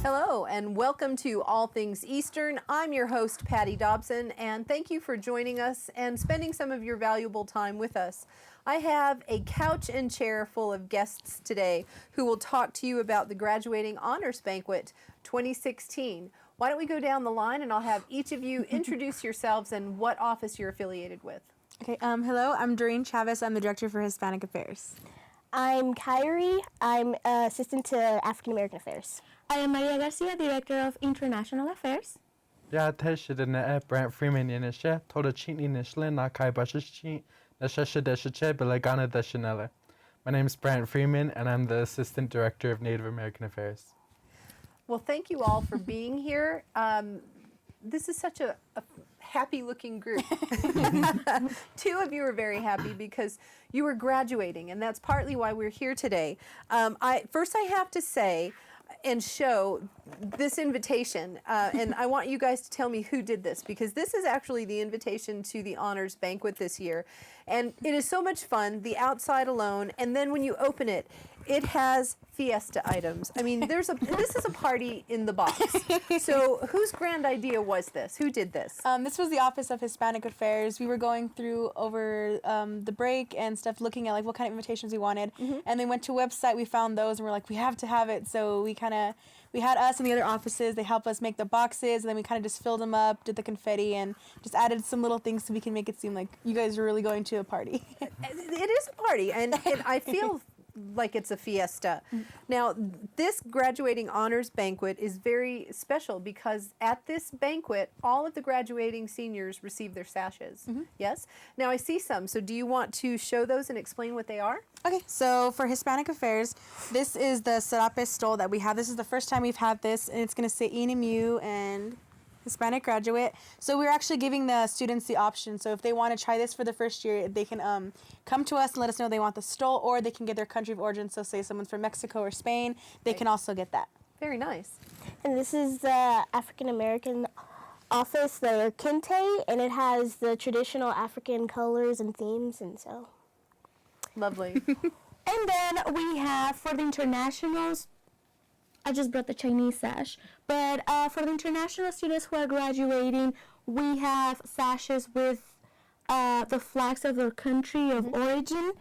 Hello and welcome to All Things Eastern. I'm your host, Patti Dobson, and thank you for joining us and spending some of your valuable time with us. I have a couch and chair full of guests today who will talk to you about the Graduating Honors Banquet 2016. Why don't we go down the line and I'll have each of you introduce yourselves and what office you're affiliated with. Okay, hello, I'm Doreen Chavez. I'm the Director for Hispanic Affairs. I'm Kyrie. I'm Assistant to African American Affairs. I am Maria Garcia, Director of International Affairs. Brant Freeman Yenisha, Toda Chini Nishlin, Nakai Bashishi, Nashasha Deshache, Belegana Deshanella. My name is Brant Freeman, and I'm the Assistant Director of Native American Affairs. Well, thank you all for being here. This is such a happy-looking group. Two of you are very happy because you were graduating, and that's partly why we're here today. First, I have to say and show this invitation, and I want you guys to tell me who did this, because this is actually the invitation to the Honors Banquet this year, and it is so much fun, the outside alone, and then when you open it, it has fiesta items. I mean, this is a party in the box. So whose grand idea was this? Who did this? This was the Office of Hispanic Affairs. We were going through over the break and stuff, looking at like what kind of invitations we wanted. And then went to a website, we found those, and we're like, we have to have it. So we had us and the other offices, they helped us make the boxes, and then we kind of just filled them up, did the confetti, and just added some little things so we can make it seem like you guys are really going to a party. It is a party, and I feel like it's a fiesta. Now, this Graduating Honors Banquet is very special because at this banquet, all of the graduating seniors receive their sashes. Yes? Now, I see some, so do you want to show those and explain what they are? Okay, so for Hispanic Affairs, this is the Serape stole that we have. This is the first time we've had this, and it's going to say ENMU and Hispanic graduate. So we're actually giving the students the option. So if they want to try this for the first year, they can come to us and let us know they want the stole, or they can get their country of origin. So say someone's from Mexico or Spain, they can also get that. Very nice. And this is the African American office, the Kente, and it has the traditional African colors and themes, and so. Lovely. And then we have for the internationals, I just brought the Chinese sash, but for the international students who are graduating, we have sashes with the flags of their country of origin,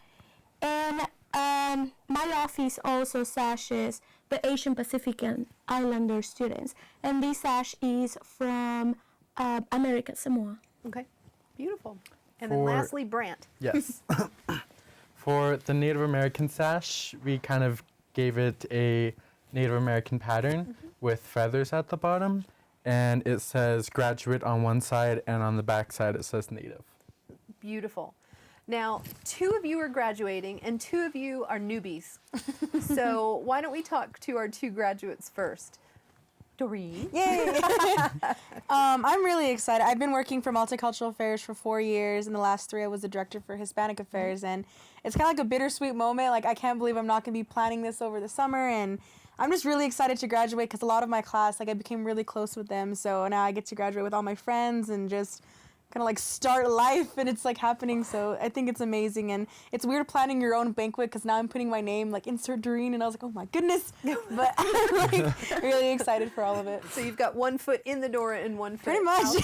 and my office also sashes the Asian Pacific and Islander students, and this sash is from America, Samoa. Okay, beautiful. And then lastly, Brant. Yes. For the Native American sash, we kind of gave it a Native American pattern with feathers at the bottom, and it says graduate on one side, and on the back side it says Native. Beautiful. Now, two of you are graduating and two of you are newbies. So why don't we talk to our two graduates first? Doreen. Yay! I'm really excited. I've been working for Multicultural Affairs for 4 years. In the last 3, I was the Director for Hispanic Affairs, and it's kind of like a bittersweet moment. Like, I can't believe I'm not going to be planning this over the summer, and I'm just really excited to graduate because a lot of my class, like, I became really close with them, so now I get to graduate with all my friends and just kind of like start life, and it's like happening, so I think it's amazing. And it's weird planning your own banquet because now I'm putting my name, like, insert Doreen, and I was like, oh my goodness, but I'm like really excited for all of it. So you've got one foot in the door and one foot Pretty much out the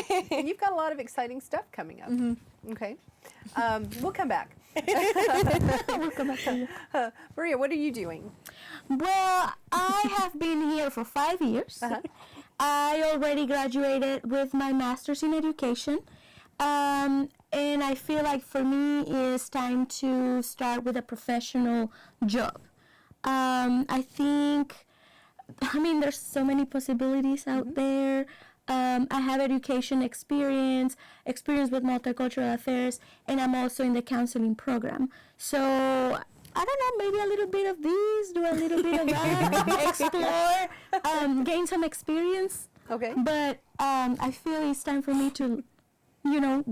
door. And you've got a lot of exciting stuff coming up. Okay. We'll come back. We'll come back to you. Maria, what are you doing? Well, I have been here for 5 years. I already graduated with my master's in education, and I feel like for me it's time to start with a professional job. I mean, there's so many possibilities out there. I have education experience with multicultural affairs, and I'm also in the counseling program. So I don't know, maybe a little bit of these, do a little bit of that, explore, gain some experience. Okay. But I feel it's time for me to,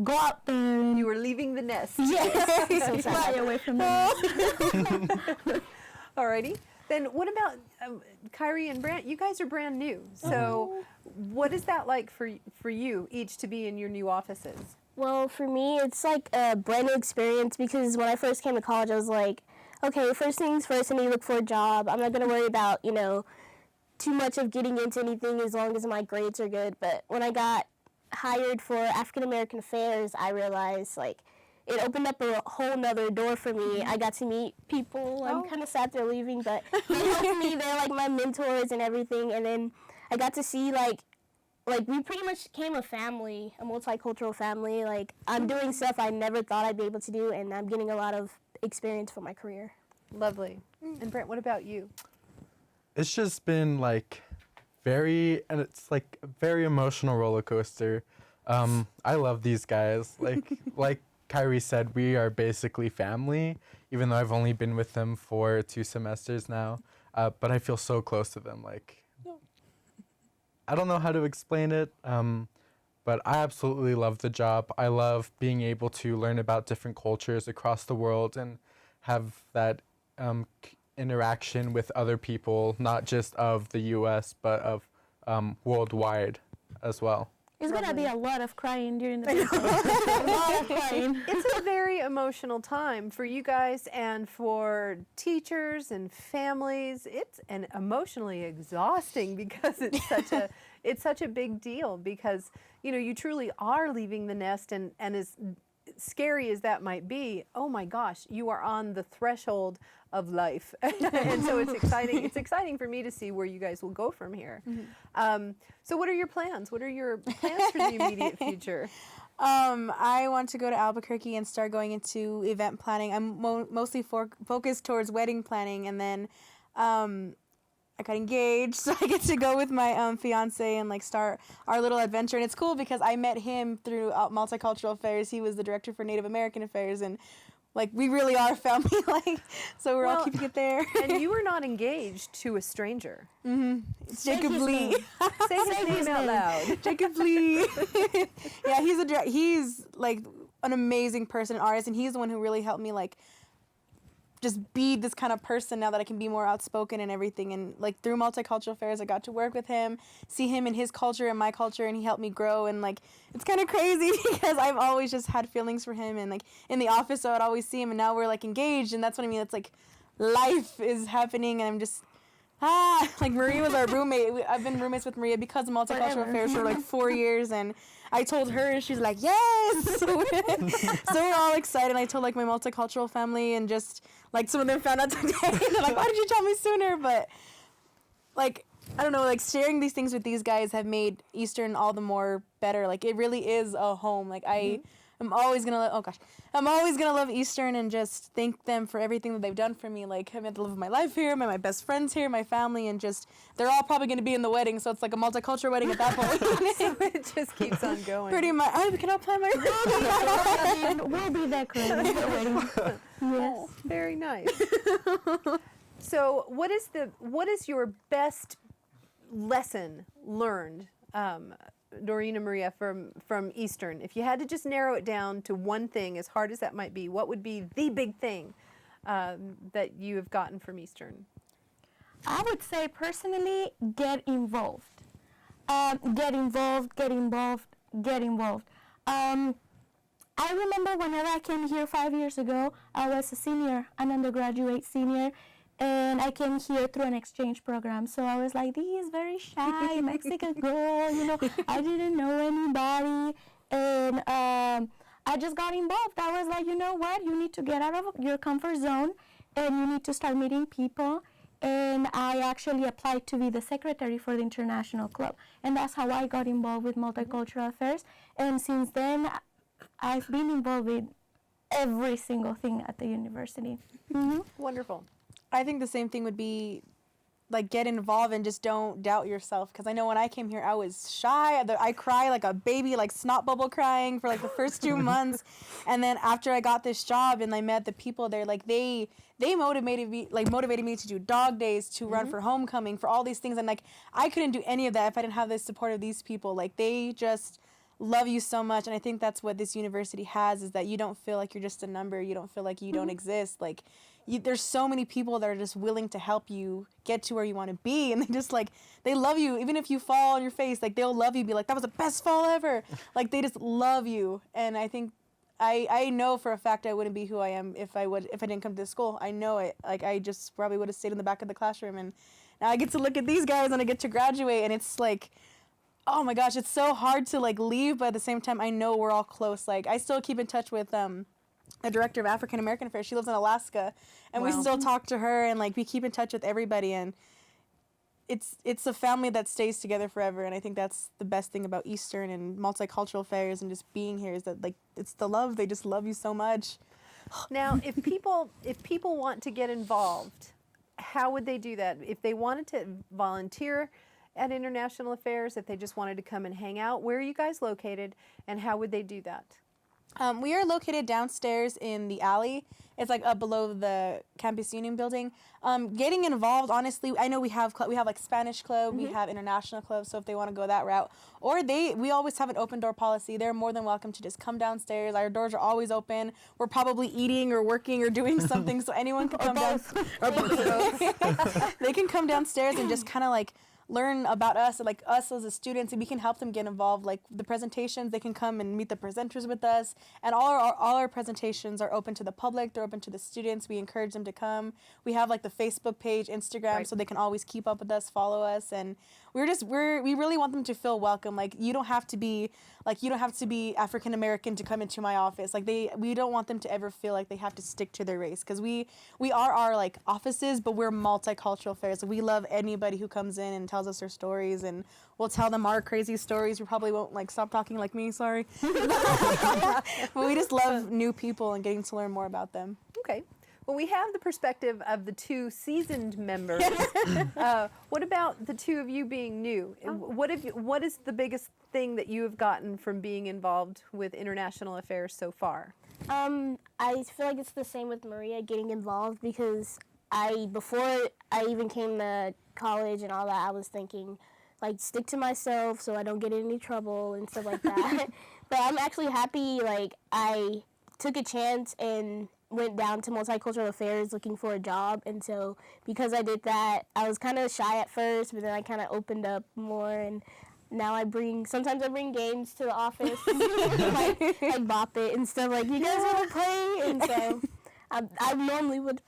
go out there. And You were leaving the nest. yes, fly away from them. Alrighty. Then what about Kyrie and Brant? You guys are brand new. So what is that like for you each to be in your new offices? Well, for me, it's like a brand new experience because when I first came to college, I was like, okay, first things first, I need to look for a job. I'm not going to worry about, too much of getting into anything as long as my grades are good. But when I got hired for African American Affairs, I realized like it opened up a whole nother door for me. I got to meet people. I'm kind of sad they're leaving, but they helped me. They're like my mentors and everything. And then I got to see like we pretty much became a family, a multicultural family. Like I'm doing stuff I never thought I'd be able to do, and I'm getting a lot of experience for my career. Lovely. And Brent, what about you? It's just been like it's like a very emotional roller coaster. I love these guys. Like Kyrie said, we are basically family, even though I've only been with them for 2 semesters now. But I feel so close to them. Like, I don't know how to explain it, but I absolutely love the job. I love being able to learn about different cultures across the world and have that interaction with other people, not just of the U.S., but of worldwide as well. It's going to be a lot of crying during the business. A lot of crying. It's a very emotional time for you guys and for teachers and families. It's emotionally exhausting because it's such a big deal because, you know, you truly are leaving the nest and as scary as that might be, oh my gosh, you are on the threshold of life. And so it's exciting. It's exciting for me to see where you guys will go from here. So what are your plans? What are your plans for the immediate future? I want to go to Albuquerque and start going into event planning. I'm mostly focused towards wedding planning, and then I got engaged, so I get to go with my fiance and like start our little adventure. And it's cool because I met him through Multicultural Affairs. He was the director for Native American Affairs, and like we really are family. Like, so we're all keeping it there. And you were not engaged to a stranger. It's Jacob Lee. Say his name out loud. Jacob Lee. Yeah, he's like an amazing person, and artist, and he's the one who really helped me like just be this kind of person now that I can be more outspoken and everything. And like through Multicultural Affairs, I got to work with him, see him in his culture and my culture, and he helped me grow. And like it's kind of crazy because I've always just had feelings for him, and like in the office so I'd always see him, and now we're like engaged, and that's what I mean. It's like life is happening, and I'm just like Maria was our roommate. I've been roommates with Maria because of Multicultural Affairs for like 4 years, and I told her, and she's like, yes! So we're all excited. I told like my multicultural family, and just like some of them found out today. They're like, why did you tell me sooner? But like, I don't know, like sharing these things with these guys have made Eastern all the more better. Like it really is a home. Like I'm always gonna love Eastern and just thank them for everything that they've done for me. Like I'm at the love of my life here, my best friends here, my family, and just they're all probably gonna be in the wedding, so it's like a multicultural wedding at that point. So it just keeps on going. Pretty much. I cannot plan my wedding. We'll be decorating the wedding. Yes. Very nice. So what is your best lesson learned, Doreen and Maria, from Eastern? If you had to just narrow it down to one thing, as hard as that might be, what would be the big thing that you have gotten from Eastern? I would say personally, get involved. Get involved. I remember whenever I came here 5 years ago, I was a senior, an undergraduate senior, and I came here through an exchange program. So I was like, this very shy Mexican girl, you know, I didn't know anybody, and I just got involved. I was like, you know what, you need to get out of your comfort zone, and you need to start meeting people. And I actually applied to be the secretary for the international club, and that's how I got involved with Multicultural Affairs. And since then, I've been involved with every single thing at the university. Wonderful. I think the same thing would be like get involved and just don't doubt yourself, because I know when I came here I was shy. I cried like a baby, like snot bubble crying for like the first 2 months, and then after I got this job and I met the people there, like they motivated me to do dog days, to run for homecoming, for all these things, and like I couldn't do any of that if I didn't have the support of these people. Like they just love you so much, and I think that's what this university has, is that you don't feel like you're just a number, you don't feel like you don't exist. Like there's so many people that are just willing to help you get to where you want to be, and they just like they love you even if you fall on your face. Like they'll love you, be like, that was the best fall ever. Like they just love you. And I think I know for a fact I wouldn't be who I am if I didn't come to this school. I know it. Like I just probably would have stayed in the back of the classroom, and Now I get to look at these guys and I get to graduate, and it's like, oh my gosh, it's so hard to like leave, but at the same time, I know we're all close. Like I still keep in touch with the director of African American Affairs. She lives in Alaska, and we Wow. still talk to her, and like we keep in touch with everybody, and it's a family that stays together forever. And I think that's the best thing about Eastern and multicultural fairs and just being here is that like it's the love. They just love you so much. Now, if people want to get involved, how would they do that? If they wanted to volunteer at International Affairs, if they just wanted to come and hang out, where are you guys located, and how would they do that? We are located downstairs in the alley. It's like up below the Campus Union building. Getting involved, honestly, I know we have like Spanish club, we have international club. So if they want to go that route, or we always have an open door policy. They're more than welcome to just come downstairs. Our doors are always open. We're probably eating or working or doing something, so anyone can come down. They can come downstairs and just kind of like learn about us, like us as a students, and we can help them get involved. Like the presentations, they can come and meet the presenters with us, and all our presentations are open to the public. They're open to the students. We encourage them to come. We have like the Facebook page, Instagram, Right. so they can always keep up with us, follow us, and we really want them to feel welcome. Like you don't have to be African American to come into my office. Like we don't want them to ever feel like they have to stick to their race, because we are our like offices, but we're multicultural fairs. We love anybody who comes in and tells us their stories, and we'll tell them our crazy stories. We probably won't like stop talking like me, sorry. But we just love new people and getting to learn more about them. Okay. Well, we have the perspective of the two seasoned members. What about the two of you being new? What is the biggest thing that you have gotten from being involved with International Affairs so far? I feel like it's the same with Maria getting involved, because before I even came to college and all that, I was thinking like stick to myself so I don't get in any trouble and stuff like that. But I'm actually happy like I took a chance and went down to Multicultural Affairs looking for a job, and so because I did that, I was kind of shy at first, but then I kind of opened up more, and now sometimes I bring games to the office, like Bop It and stuff, like, you guys want to play? And so I normally would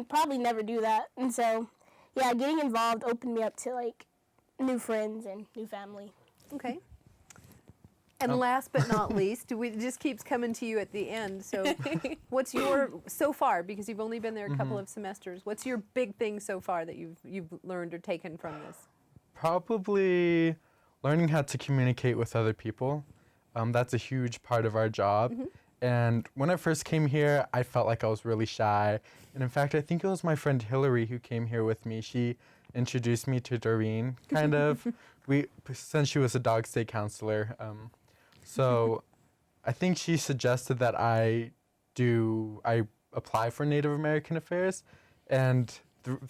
probably never do that, and so yeah, getting involved opened me up to like new friends and new family. Okay. And last but not least, it just keeps coming to you at the end. So what's so far, because you've only been there a couple of semesters, what's your big thing so far that you've learned or taken from this? Probably learning how to communicate with other people. That's a huge part of our job. And when I first came here, I felt like I was really shy. And in fact, I think it was my friend Hillary who came here with me. She introduced me to Doreen, kind of. Since she was a dog state counselor. So I think she suggested that I apply for Native American Affairs. And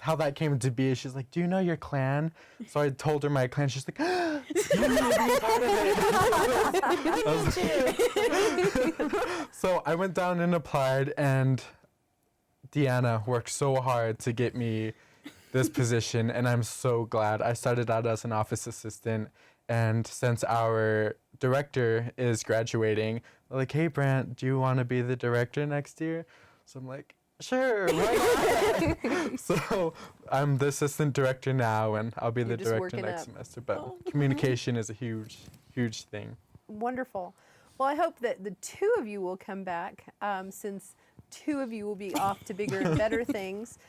how that came to be is she's like, do you know your clan? So I told her my clan. She's like, you need to be a part of it. So I went down and applied, and Deanna worked so hard to get me this position, and I'm so glad. I started out as an office assistant, and since our director is graduating, they're like, hey, Brant, do you want to be the director next year? So I'm like, sure, why not? So I'm the assistant director now, and I'll be the just director working next up. semester. But communication is a huge, huge thing. Wonderful. Well, I hope that the two of you will come back, since two of you will be off to bigger and better things.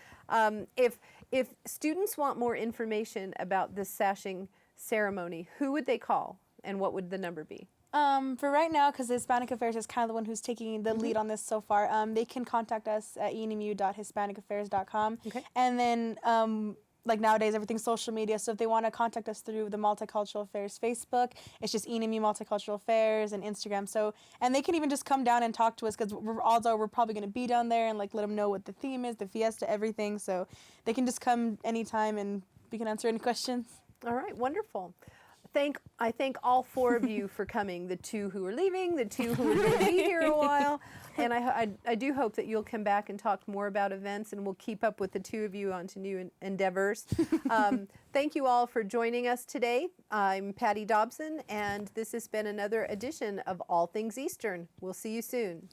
If students want more information about this sashing ceremony, who would they call, and what would the number be? For right now, because Hispanic Affairs is kind of the one who's taking the lead on this so far, they can contact us at enmu.hispanicaffairs.com. Okay. And then, like nowadays, everything's social media. So if they want to contact us through the Multicultural Affairs Facebook, it's just ENMU Multicultural Affairs, and Instagram. So, and they can even just come down and talk to us, because although we're probably going to be down there and like let them know what the theme is, the fiesta, everything. So they can just come anytime and we can answer any questions. All right, wonderful. I thank all four of you for coming, the two who are leaving, the two who are going to be here a while, and I do hope that you'll come back and talk more about events, and we'll keep up with the two of you onto new endeavors. Thank you all for joining us today. I'm Patti Dobson, and this has been another edition of All Things Eastern. We'll see you soon.